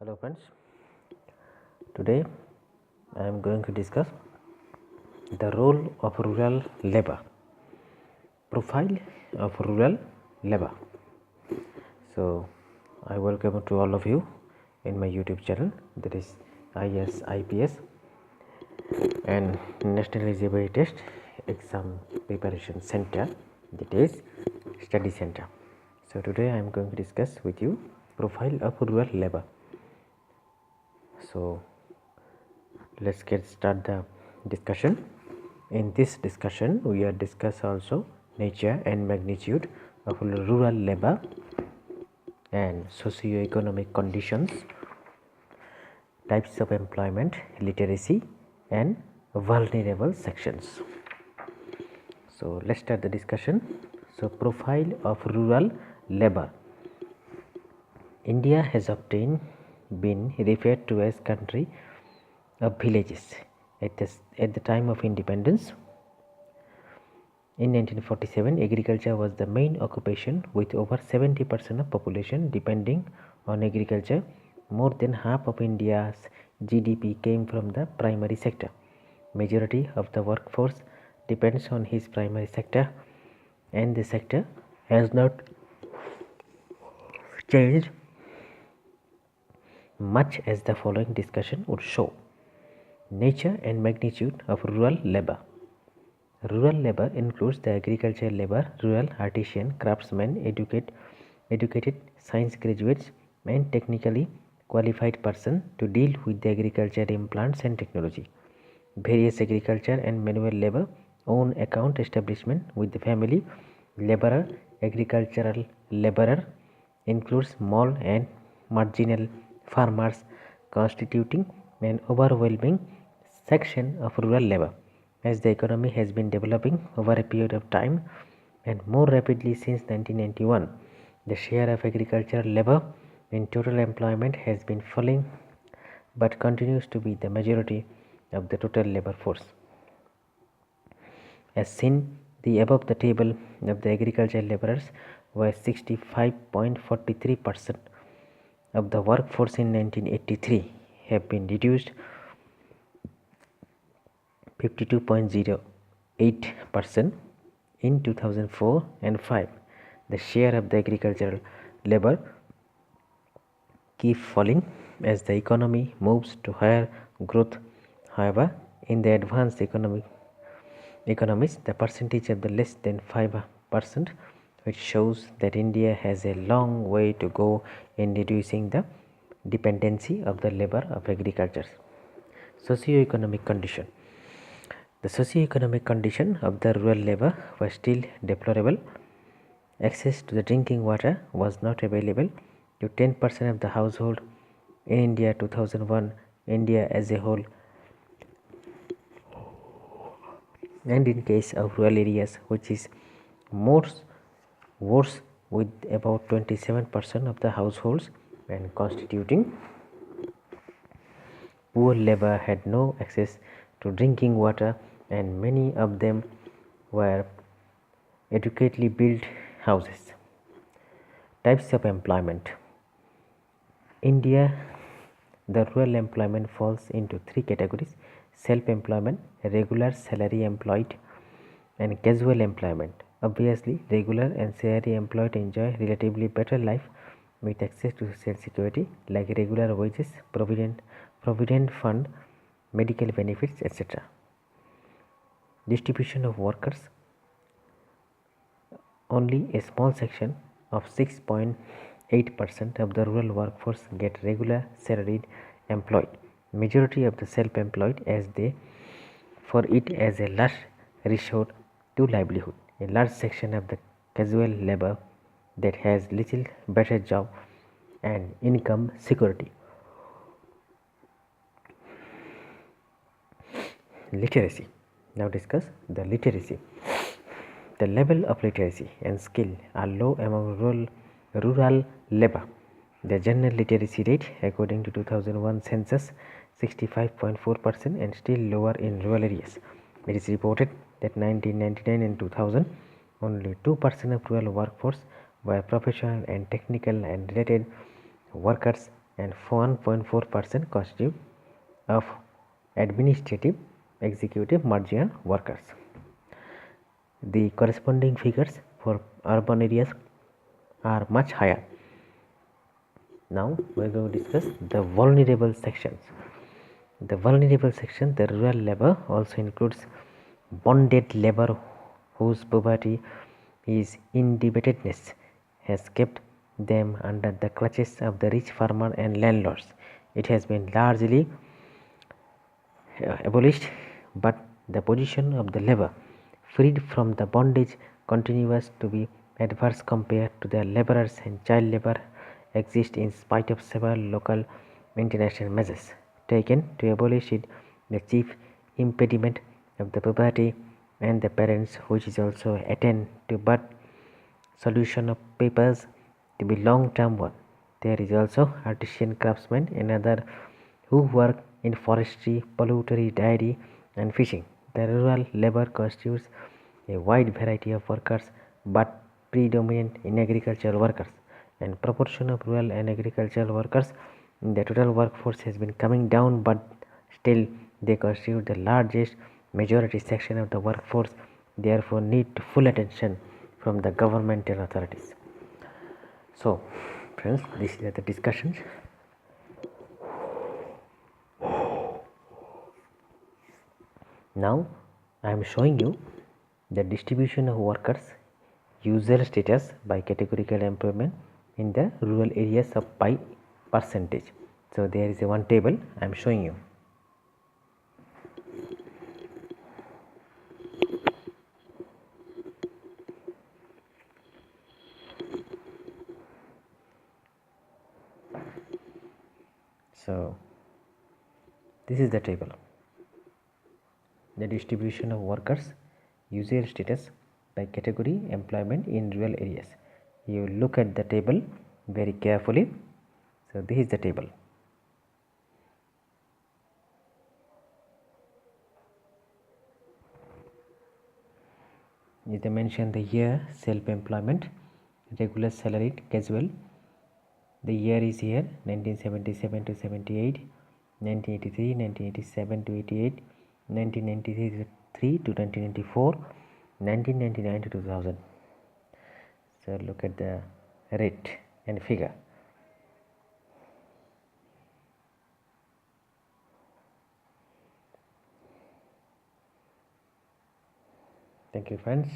Hello friends, today I am going to discuss the role of rural labor, profile of rural labor. So I welcome to all of you in my YouTube channel, that is IPS and National Eligibility Test Exam Preparation Center, that is Study Center. So today I am going to discuss with you profile of rural labor. So let's get start the discussion. In this discussion we are discuss also nature and magnitude of rural labor and socio-economic conditions, types of employment, literacy and vulnerable sections. So let's start the discussion. So profile of rural labor. India has often been referred to as country of villages. At the time of independence in 1947, agriculture was the main occupation, with over 70% of population depending on agriculture. More than half of India's GDP came from the primary sector. Majority of the workforce depends on his primary sector, and the sector has not changed much, as the following discussion would show. Nature and magnitude of rural labor. Rural labor includes the agricultural labor, rural artisan, craftsmen, educated science graduates and technically qualified person to deal with the agriculture implants and technology. Various agriculture and manual labor own account establishment with the family laborer. Agricultural laborer includes small and marginal farmers, constituting an overwhelming section of rural labor. As the economy has been developing over a period of time and more rapidly since 1991, the share of agricultural labor in total employment has been falling but continues to be the majority of the total labor force. As seen, the above the table of the agricultural laborers were 65.43% of the workforce in 1983 have been reduced 52.08% in 2004 and 5. The share of the agricultural labor keep falling as the economy moves to higher growth. However, in the advanced economies, the percentage of the less than 5%, which shows that India has a long way to go in reducing the dependency of the labor of agriculture. Socio-economic condition. The socio-economic condition of the rural labor was still deplorable. Access to the drinking water was not available to 10% of the household in India 2001, India as a whole, and in case of rural areas, which is worse, with about 27% of the households and constituting poor labor had no access to drinking water, and many of them were adequately built houses. Types of employment. India, the rural employment falls into three categories: self-employment, regular salary employed, and casual employment. Obviously, regular and salary employed enjoy relatively better life with access to social security like regular wages, provident fund, medical benefits, etc. Distribution of workers. Only a small section of 6.8% of the rural workforce get regular salaried employed. Majority of the self-employed as they for it as a last resort to livelihood. A large section of the casual labor that has little better job and income security. Literacy. Now discuss the literacy. The level of literacy and skill are low among rural labor. The general literacy rate according to 2001 census 65.4% and still lower in rural areas. It is reported that 1999 and 2000 only 2% of rural workforce were professional and technical and related workers and 1.4% constitute of administrative, executive, marginal workers. The corresponding figures for urban areas are much higher. Now we are going to discuss the vulnerable sections. The vulnerable section, the rural labor, also includes bonded labor whose poverty is indebtedness has kept them under the clutches of the rich farmer and landlords. It has been largely abolished, but the position of the labor freed from the bondage continues to be adverse compared to the laborers, and child labor exists in spite of several local international measures taken to abolish it. The chief impediment of the poverty and the parents, which is also attained to, but solution of papers to be long-term one. There is also artisan craftsmen and other who work in forestry, poultry, dairy and fishing. The rural labor constitutes a wide variety of workers but predominant in agricultural workers, and proportion of rural and agricultural workers in the total workforce has been coming down, but still they constitute the largest majority section of the workforce, therefore need full attention from the governmental authorities. So friends, this is the discussion. Now I am showing you the distribution of workers user status by categorical employment in the rural areas of by percentage. So there is a one table I am showing you. So this is the table, the distribution of workers user status by category employment in rural areas. You look at the table very carefully. So this is the table. They mention the year, self-employment, regular salaried, casual. The year is here 1977 to 78, 1983, 1987 to 88, 1993 to 1994, 1999 to 2000. So look at the rate and figure. Thank you friends.